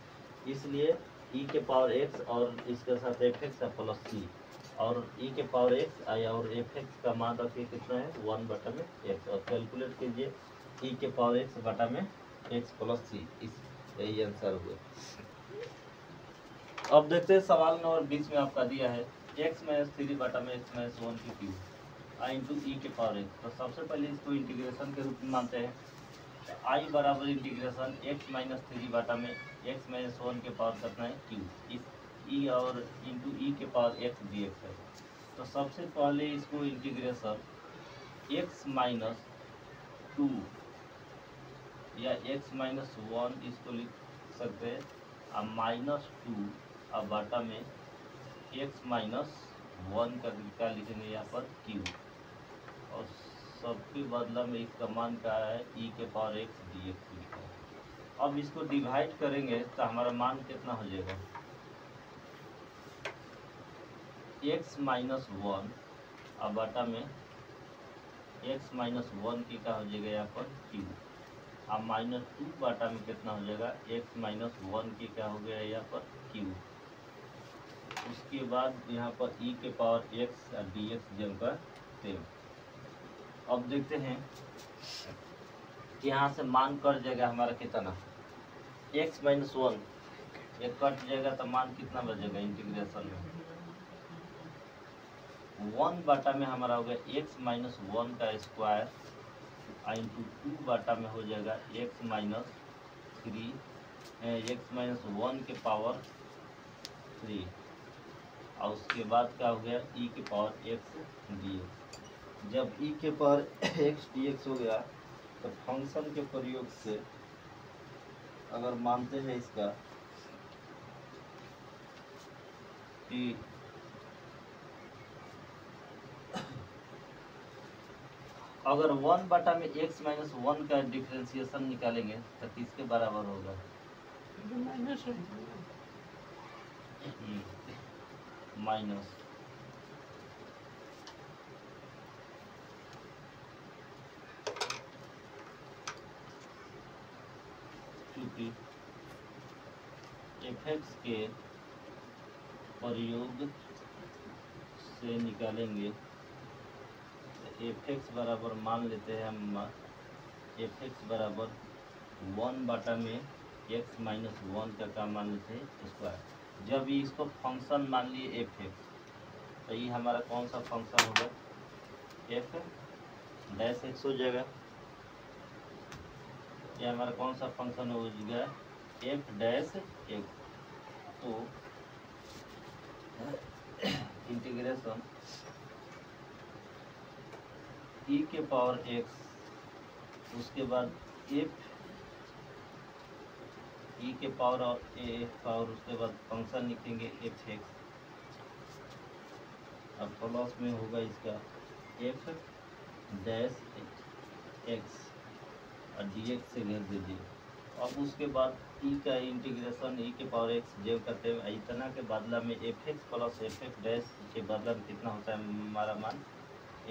इसलिए ई के पावर एक्स और इसके साथ एफ एक्स प्लस सी और ई के पावर एक्स और एफ एक्स का मान रखिए कितना है 1 बटा में एक्स और कैलकुलेट कीजिए ई के पावर एक्स बटा में एक्स प्लस सी, यही आंसर हुआ। अब देखते हैं सवाल नंबर 20 में आपका दिया है एक्स माइनस 3 बटा में एक्स माइनस 1 की क्यूब आई इंटू ई के पावर एक्स। तो सबसे पहले इसको इंटीग्रेशन के रूप में मानते हैं। तो आई बराबर इंटीग्रेशन एक्स माइनस 3 बटा में एक्स माइनस 1 के पावर कितना है क्यूब इस ई और इंटू ई के पावर एक्स डी एक्स है। तो सबसे पहले इसको इंटीग्रेशन एक्स माइनस 2 या एक्स माइनस 1 इसको लिख सकते हैं और माइनस 2 अब बटा में एक्स माइनस 1 का लिखेंगे यहाँ पर क्यू और सबके बदला में इसका मान क्या है ई के पावर एक्स डी एक्स लिखा है। अब इसको डिवाइड करेंगे तो हमारा मान कितना हो जाएगा एक्स माइनस 1 अब बटा में एक्स माइनस 1 की क्या हो जाएगा यहाँ पर क्यू अब माइनस 2 बटा में कितना हो जाएगा एक्स माइनस 1 की क्या हो गया यहाँ पर क्यू। उसके बाद यहाँ पर ई के पावर एक्स और डी एक्स जम का सेम। अब देखते हैं कि यहाँ से मान कट जाएगा हमारा कितना एक्स माइनस वन, ये कट जाएगा तो मान कितना बचेगा इंटीग्रेशन में, 1 बटा में हमारा हो गया एक्स माइनस वन का स्क्वायर इंटू 2 बटा में हो जाएगा x minus three, x minus one के पावर 3, और उसके बाद क्या हो गया ई के पावर एक्स डी एक्स। जब ई के पावर एक्स डी एक्स हो गया तो फंक्शन के प्रयोग से अगर मानते हैं इसका कि अगर 1 बटा में x माइनस वन का डिफ्रेंसिएशन निकालेंगे तो किसके बराबर होगा, माइनस माइनस क्योंकि fx के प्रयोग से निकालेंगे fx बराबर मान लेते हैं हम fx बराबर 1 बटा में x माइनस वन का मान लेते हैं स्क्वायर। जब ये इसको फंक्शन मान लिए fx तो ये हमारा कौन सा फंक्शन होगा, f डैश एक्स हो जाएगा, ये हमारा कौन सा फंक्शन हो जाएगा f डैश एक्स। तो इंटीग्रेशन e के पावर x, उसके बाद f e के पावर और a पावर, उसके बाद फंक्शन लिखेंगे f x, और प्लस में होगा इसका f डैश x और dx से घेर दीजिए। अब उसके बाद e का इंटीग्रेशन e के पावर x जेब करते हैं, इतना के बदला में fx प्लस fx डैश के बदला में कितना होता है हमारा मान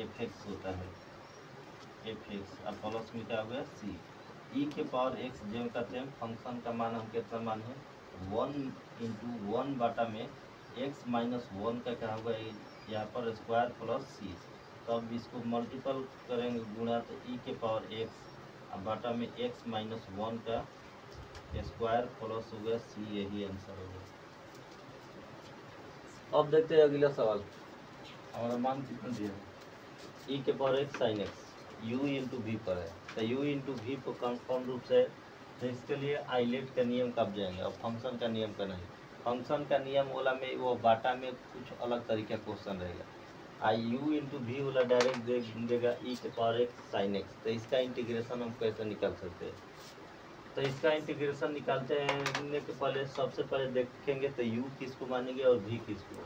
fx होता है, fx और प्लस में क्या हो गया c, e के पावर x जेब करते हैं, फंक्शन का मान हम कितना मान है 1 इंटू 1 बटा में x माइनस वन का क्या होगा यहाँ पर स्क्वायर प्लस c। तो अब इसको मल्टीपल करेंगे गुणा तो e के पावर x और बटा में x माइनस वन का स्क्वायर प्लस हो गया c, यही आंसर होगा। अब देखते हैं अगला सवाल, हमारा मान कितना दिया है e के power x sine x u into V पर है, तो u इंटू वी को कन्फर्म रूप से, तो इसके लिए आइलेट का नियम कब जाएंगे और फंक्शन का नियम का नहीं। फंक्शन का नियम वाला में वो बाटा में कुछ अलग तरीका क्वेश्चन रहेगा, यू इंटू वी वाला डायरेक्ट देगा ई के पावर एक्स साइन एक्स, तो इसका इंटीग्रेशन हम कैसे निकाल सकते हैं। तो इसका इंटीग्रेशन निकालते हैं के पहले सबसे पहले देखेंगे तो यू किसको मानेंगे और वी किसको।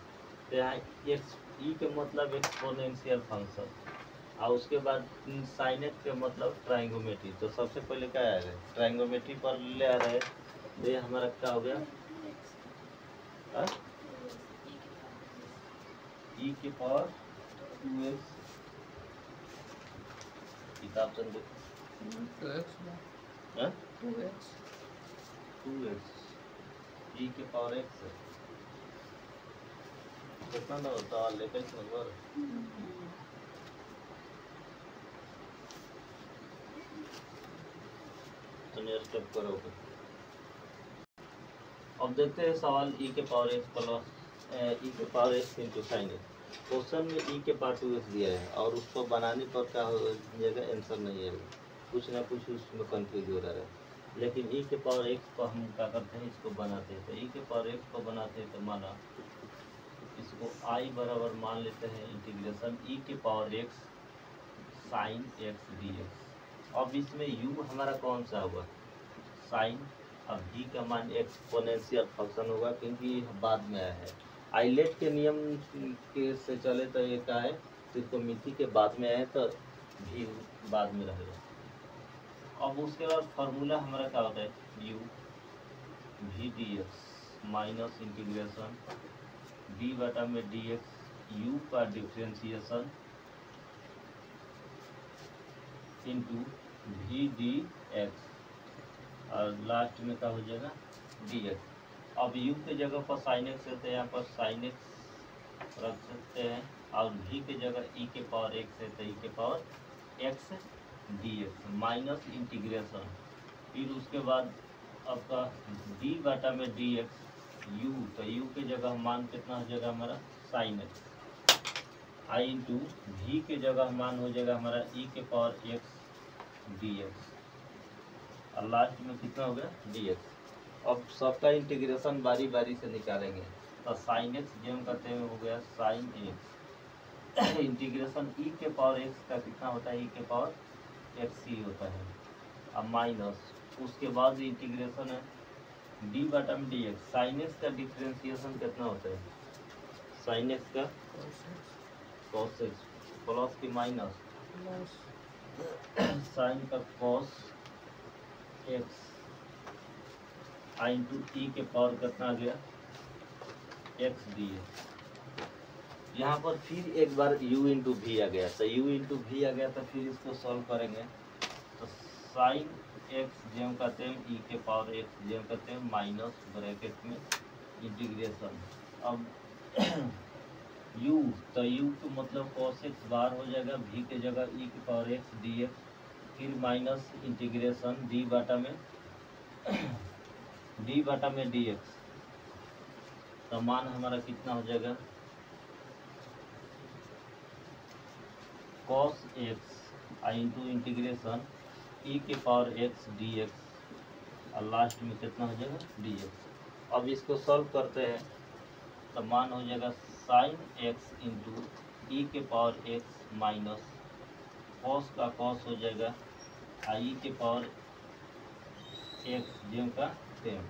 तो यहाँ एक्स ई के मतलब एक्सपोनेंशियल फंक्शन और उसके बाद साइन एक्स के मतलब ट्राइंगोमेट्री। तो सबसे पहले क्या आ रहा है ट्राइंगोमेट्री पर ले आ रहा है, तो ये हमारा क्या हो गया ई के पावर 2x, किताब से देख 2x ई के पावर x कितना ना होता है लेटेस्ट नंबर। तो नेक्स्ट स्टेप करो। अब देखते हैं सवाल e के पावर x प्लस ई के power x into sine x. Question में ई के पावर 2x दिया है और उसको बनाने पर क्या हो जाएगा आंसर नहीं है, कुछ ना कुछ उसमें कंफ्यूज हो रहा है। लेकिन ई के पावर x को हम क्या करते हैं इसको बनाते हैं, तो ई के पावर x को बनाते हैं तो माना इसको i बराबर मान लेते हैं इंटीग्रेशन ई के power x sine x dx। अब इसमें u हमारा कौन सा होगा साइन, अब v का मान एक्सपोनेंशियल फंक्शन होगा क्योंकि बाद में आया है। आइलेट के नियम के से चले तो ये क्या है त्रिकोणमिति के बाद में आए तो भी बाद में रहेगा। अब उसके बाद फार्मूला हमारा क्या होता है U V D X minus integration D बटा में डी एक्स यू का differentiation into V D X और लास्ट में क्या हो जाएगा डी एक्स। अब u के जगह पर साइन एक्स है तो यहाँ पर साइन एक्स रख सकते हैं और v के जगह e के पावर x है तो e के power x dx minus integration, फिर उसके बाद आपका डी बटा में डी एक्स यू, तो यू की जगह मान कितना हो जाएगा हमारा साइन एक्स, आई इंटू भी के जगह मान हो जाएगा हमारा ई के पावर एक्स डी एक्स, और लास्ट में कितना हो गया डी एक्स। अब सबका इंटीग्रेशन बारी बारी से निकालेंगे, तो साइन एक्स जो हम करते हैं हो गया साइन एक्स इंटीग्रेशन ई के पावर एक्स का कितना होता है, ई के पावर एक्स ही होता है, अब माइनस उसके बाद इंटीग्रेशन है डी बटा में डी एक्स, साइन एक्स का डिफ्रेंसिएशन कितना होता है, साइन एक्स का कॉस एक्स प्लस की माइनस साइन का कॉस एक्स आई इंटू ई के पावर कितना आ गया एक्स डी एक्स। यहाँ पर फिर एक बार u इंटू भी आ गया, तो u इंटू भी आ गया, तो फिर इसको सॉल्व करेंगे, तो साइन एक्स जेम कहते हैं ई के पावर एक्स जेम कहते हैं माइनस ब्रैकेट में इंटीग्रेशन, अब u, तो u को मतलब cos एक्स बार हो जाएगा, v के जगह ई के पावर एक्स डी एक्स, फिर माइनस इंटीग्रेशन डी बटा में डी एक्स, तो मान हमारा कितना हो जाएगा cos एक्स आई इंटू इंटीग्रेशन ई के पावर एक्स डी एक्स, और लास्ट में कितना हो जाएगा डी एक्स। अब इसको सॉल्व करते हैं, तो मान हो जाएगा साइन एक्स इंटू ई के पावर एक्स माइनस कॉस का कॉस हो जाएगा आई के पावर एक्स जेम का सेम।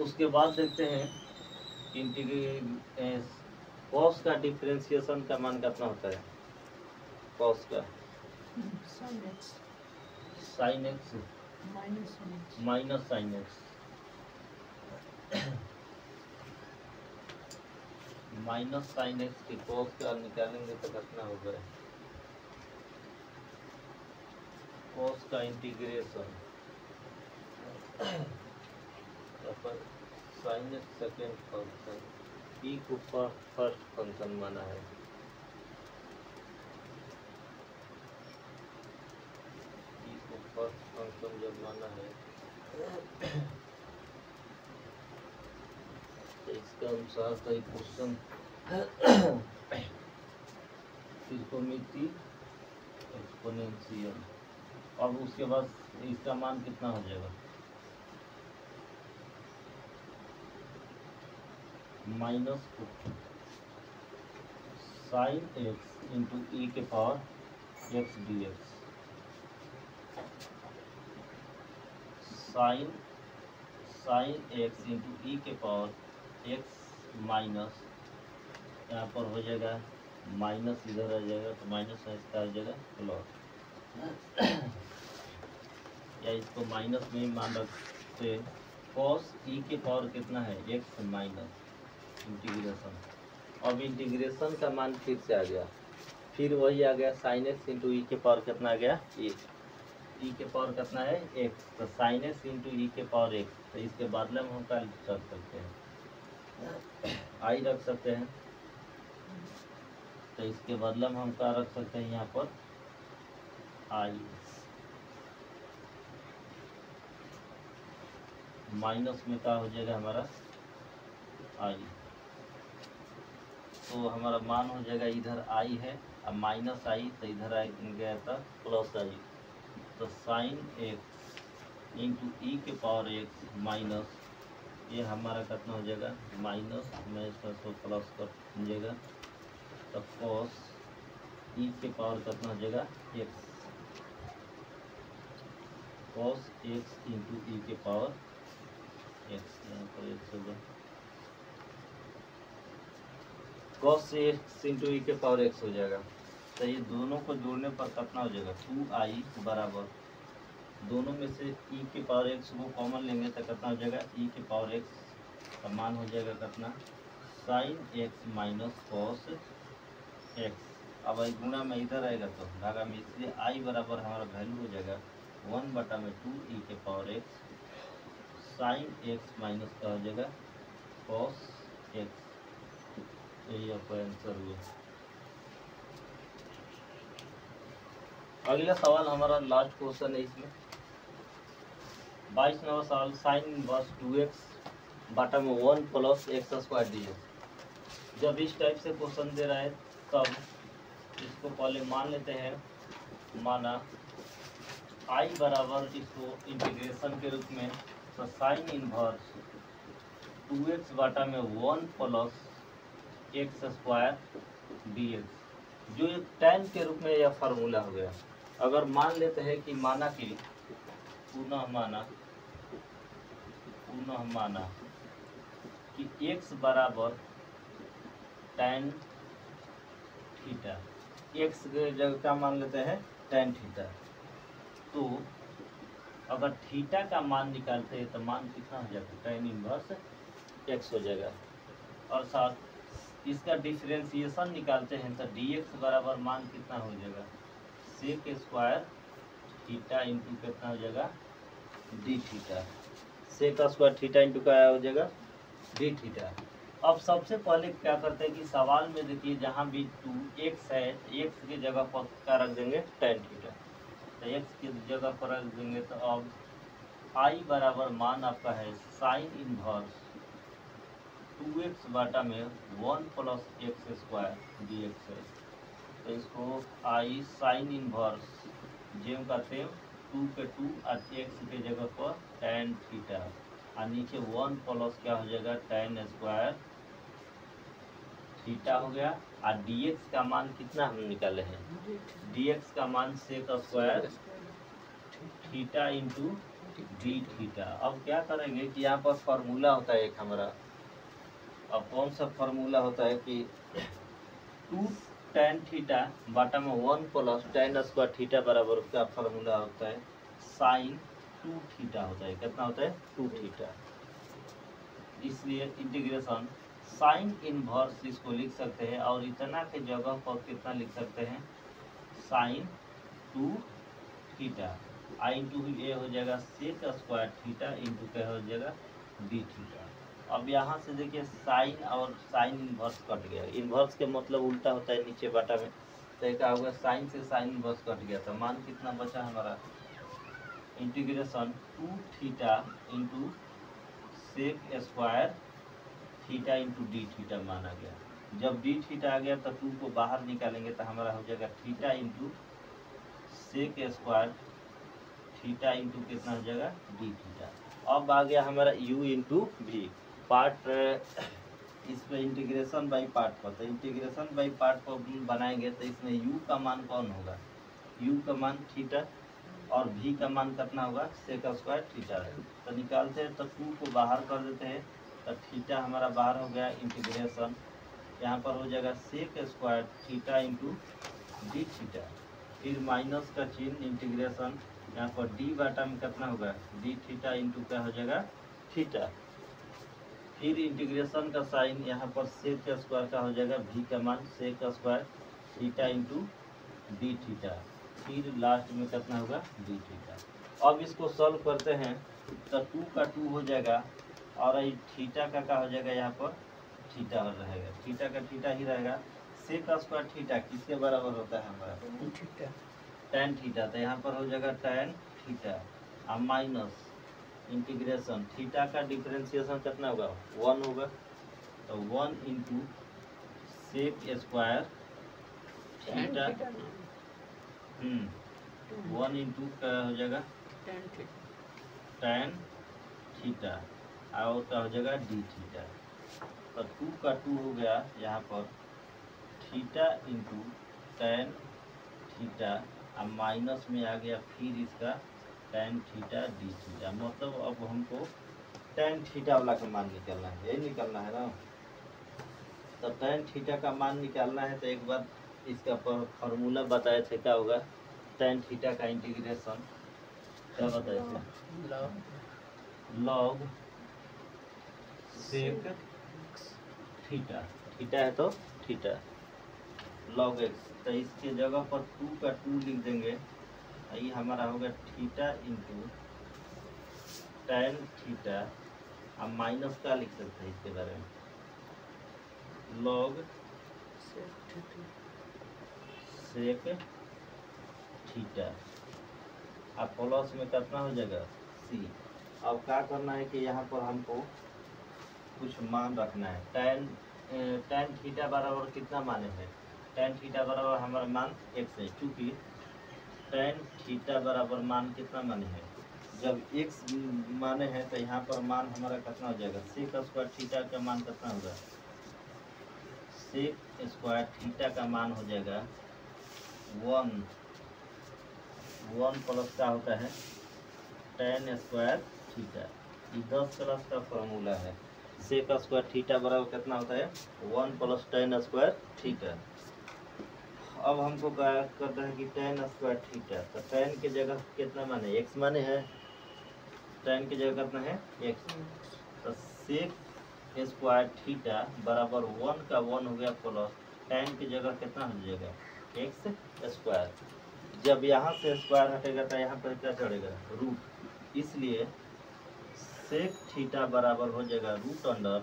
उसके बाद देखते हैं कॉस का डिफरेंशिएशन का मान कितना होता है, कॉस का sine X minus sine X minus sine X की कॉस का निकालेंगे तो कितना होगा, कॉस का integration sine X second function E को फर्स्ट फंक्शन माना है, ई को फर्स्ट फंक्शन जब माना है तो इसका अनुसार कई क्वेश्चन त्रिकोणमिति एक्सपोनेंशियल। अब उसके बाद इसका मान कितना हो जाएगा minus sine X into E के power X D X, sine X into E के पावर एक्स माइनस, यहाँ पर हो जाएगा माइनस इधर आ जाएगा, तो माइनस इसका आ जाएगा प्लस, या इसको माइनस में ही मान रखते, कॉस ई के पावर कितना है एक्स माइनस इंटीग्रेशन। अब इंटीग्रेशन का मान फिर से आ गया, फिर वही आ गया साइन एक्स इंटू ई के पावर कितना आ गया ई के पावर कितना है एक्स, तो साइन एक्स इंटू ई के पावर एक्स, तो इसके बदले में हम क्या रख सकते हैं आई रख सकते हैं, तो इसके बदले में हम क्या रख सकते हैं यहाँ पर आई माइनस में क्या हो जाएगा हमारा आई, तो हमारा मान हो जाएगा इधर आई है अब माइनस आई, तो इधर आ गया था प्लस आई, तो साइन एक्स इंटू ई के पावर एक्स माइनस, ये हमारा कितना हो जाएगा माइनस में इसका सो प्लस कर दीजिएगा, तो कॉस ई के पावर कितना हो जाएगा x, cos x into E के पावर एक्स, यहाँ पर एक्स होगा कॉस एक्स इंटू ई के पावर एक्स हो जाएगा, तो ये दोनों को जोड़ने पर कितना हो जाएगा 2i बराबर, दोनों में से ई के पावर एक्स को कॉमन लेंगे तो कितना हो जाएगा ई के पावर एक्स का मान हो जाएगा कितना sign X minus cos x. अब आई गुणा में इधर आएगा तो भागा में, इसलिए आई बराबर हमारा वैल्यू हो जाएगा 1/2 ई के power x sine X minus का हो जाएगा कॉस एक्स, यही आपका आंसर हुआ। अगला सवाल हमारा लास्ट क्वेश्चन है, इसमें 22वां सवाल साइन इनवर्स 2x बटा में 1 प्लस एक्स स्क्वायर dx। जब इस टाइप से क्वेश्चन दे रहा है तब इसको पहले मान लेते हैं, माना आई बराबर इसको इंटीग्रेशन के रूप में, तो साइन इनवर्स 2x बटा में 1 प्लस एक्स स्क्वायर dx, जो एक tan के रूप में यह फार्मूला हो गया। अगर मान लेते हैं कि पुनः माना कि x बराबर tan थीटा, x के जगह क्या मान लेते हैं tan थीटा, तो अगर थीटा का मान निकालते हैं तो मान कितना हो जाएगा tan इनवर्स x हो जाएगा। और साथ इसका डिफरेंशिएशन निकालते हैं तो dx बराबर मान कितना हो जाएगा सेक स्क्वायर थीटा इंटू कितना हो जाएगा D theta, sec square theta into क्या हो जाएगा डी थीटा। अब सबसे पहले क्या करते हैं कि सवाल में देखिए जहाँ भी 2x है, x की जगह पर क्या रख देंगे tan थीटा, तो x की जगह पर रख देंगे। तो अब i बराबर मान आपका है साइन इनवर्स 2x बटा में 1 प्लस एक्स स्क्वायर dx है। तो इसको i साइन इनवर्स जेम का सेम 2 के 2 और x के जगह पर tan थीटा और नीचे 1 प्लस क्या हो जाएगा tan स्क्वायर थीटा हो गया। और dx का मान कितना हम निकाले हैं, dx का मान sec square theta into D theta. अब क्या करेंगे कि यहाँ पर फॉर्मूला होता है एक हमारा, अब कौन सा फॉर्मूला होता है कि 2 tan थीटा बटा में 1 प्लस tan स्क्वायर थीटा बराबर का फॉर्मूला होता है साइन 2 थीटा होता है। कितना होता है 2 थीटा, इसलिए इंटीग्रेशन साइन इनवर्स इसको लिख सकते हैं और इतना के जगह पर कितना लिख सकते हैं साइन 2 थीटा, आई इंटू ए हो जाएगा सेक स्क्वायर थीटा इंटू क्या हो जाएगा डी थीटा। अब यहाँ से देखिए साइन और साइन इनवर्स कट गया, इनवर्स के मतलब उल्टा होता है नीचे बटा में, तो क्या होगा साइन से साइन इनवर्स कट गया, तो मान कितना बचा हमारा integration 2 theta into sec square theta into D theta माना गया। जब डी थीटा आ गया तो 2 को बाहर निकालेंगे तो हमारा हो जाएगा theta into sec square theta into कितना हो जाएगा डी थीटा। अब आ गया हमारा u इंटू वी पार्ट, इसमें इंटीग्रेशन बाई पार्ट पर, तो इंटीग्रेशन बाई पार्ट पर बनाएंगे तो इसमें u का मान कौन होगा, u का मान थीटा और v का मान कितना होगा सेक स्क्वायर थीटा है। तो निकालते हैं तो 2 को बाहर कर देते हैं तो थीटा हमारा बाहर हो गया, इंटीग्रेशन यहाँ पर हो जाएगा sec square theta into D theta, फिर माइनस का चिन्ह इंटीग्रेशन यहाँ पर डी बटा में कितना होगा डी थीटा इंटू क्या हो जाएगा थीटा, फिर इंटीग्रेशन का साइन यहाँ पर सेक स्क्वायर का हो जाएगा v का मान sec square theta into D theta, फिर लास्ट में कितना होगा डी थीटा। अब इसको सॉल्व करते हैं तो 2 का 2 हो जाएगा और थीटा का क्या हो जाएगा यहाँ पर थीटा रहेगा, थीटा का थीटा ही रहेगा। सेक स्क्वायर थीटा किसके बराबर होता है हमारा tan थीटा, तो यहाँ पर हो जाएगा tan थीटा और माइनस इंटीग्रेशन थीटा का डिफरेंशिएशन कितना होगा 1 होगा, तो 1 into sec square theta 1 into क्या हो जाएगा tan थीटा और क्या हो जाएगा डी थीटा। तो 2 का 2 हो गया यहाँ पर थीटा इंटू tan थीटा अब माइनस में आ गया फिर इसका tan थीटा डी थीटा, मतलब अब हमको tan थीटा वाला का मान निकालना है, यही निकालना है ना। तो tan थीटा का मान निकालना है तो एक बार इसका फॉर्मूला बताए थे, क्या होगा tan थीटा का इंटीग्रेशन क्या बताए थे लॉग सेक थीटा, थीटा है तो थीटा लॉग एक्स, तो इसके जगह पर 2 का 2 लिख देंगे, ये हमारा होगा थीटा इंटू tan थीटा अब माइनस का लिख सकते हैं इसके बारे में लॉग सेक थीटा अब प्लस में कितना हो जाएगा सी, अब क्या करना है कि यहाँ पर हमको कुछ मान रखना है। tan थीटा बराबर कितना माने है? tan थीटा बराबर हमारा मान x है, चूँकि tan थीटा बराबर मान कितना माने है? जब x माने हैं तो यहाँ पर मान हमारा कितना हो जाएगा? sec स्क्वायर थीटा का मान कितना होगा? sec स्क्वायर थीटा का मान हो जाएगा 1 प्लस का होता है tan स्क्वायर थीटा। ये 10 क्लास का फॉर्मूला है। सेक स्क्वायर थीटा बराबर कितना होता है? 1 प्लस tan स्क्वायर थीटा। अब हमको क्या करना है कि tan स्क्वायर थीटा, तो tan की जगह कितना माने? x माने है। tan की जगह कितना है? x। तो सेक स्क्वायर थीटा बराबर 1 का 1 हो गया प्लस tan की जगह कितना हो जाएगा? x square. जब यहाँ से स्क्वायर हटेगा तो यहाँ पर क्या चढ़ेगा? रूट। इसलिए सेक थीटा बराबर हो जाएगा रूट अंडर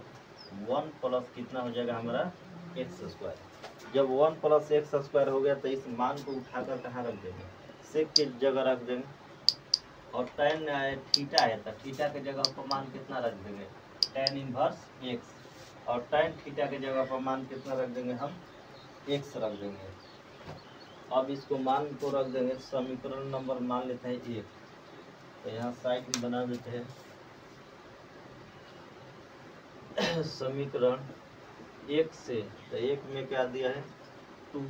1 प्लस कितना हो जाएगा हमारा? X square. जब 1 प्लस एक्स स्क्वायर हो गया तो इस मान को उठाकर कहाँ रख देंगे? सेक की जगह रख देंगे। और tan थीटा है तो थीटा के जगह पर मान कितना रख देंगे? tan inverse x. और tan थीटा के जगह पर मान कितना रख देंगे हम? एक्स रख देंगे। अब इसको मान को रख देंगे, समीकरण नंबर मान लेते हैं 1। तो यहाँ साइड में बना देते हैं समीकरण 1 से। तो 1 में क्या दिया है? 2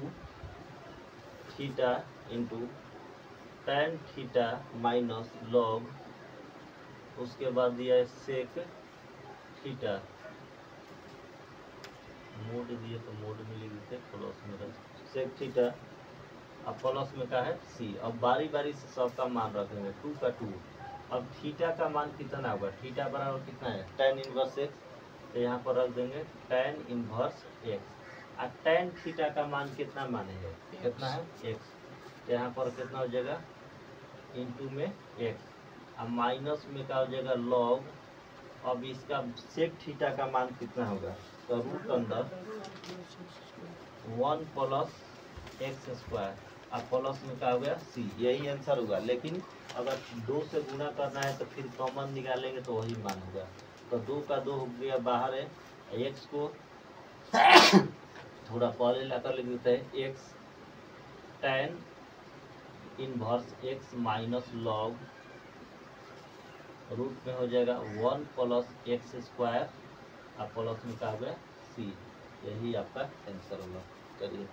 theta into tan theta minus log, उसके बाद दिया है सेक थीटा। मोड दिए तो मोड में लिख देते प्लस में रख सेक थीटा। अब प्लस में क्या है? सी। अब बारी बारी से सबका मान रखेंगे। 2 का 2। अब थीटा का मान कितना होगा? थीटा बराबर कितना है? tan inverse x. तो यहाँ पर रख देंगे tan इनवर्स एक्स। और tan थीटा का मान कितना माने है? कितना है? एक्स। तो यहाँ पर कितना हो जाएगा? इंटू में एक्स। अब माइनस में क्या हो जाएगा? लॉग। अब इसका सेक थीटा का मान कितना होगा? तो रूट अंदर 1 प्लस एक्स स्क्वायर। अब प्लस में क्या हो गया? सी। यही आंसर होगा। लेकिन अगर 2 से गुणा करना है तो फिर कॉमन निकालेंगे तो वही मान होगा। तो 2 का 2 हो गया बाहर है। एक्स को थोड़ा पहले लाकर लिख देते हैं। X tan inverse x minus log root में हो जाएगा 1 प्लस एक्स स्क्वायर। और प्लस में क्या हो गया? सी। यही आपका आंसर होगा। चलिए।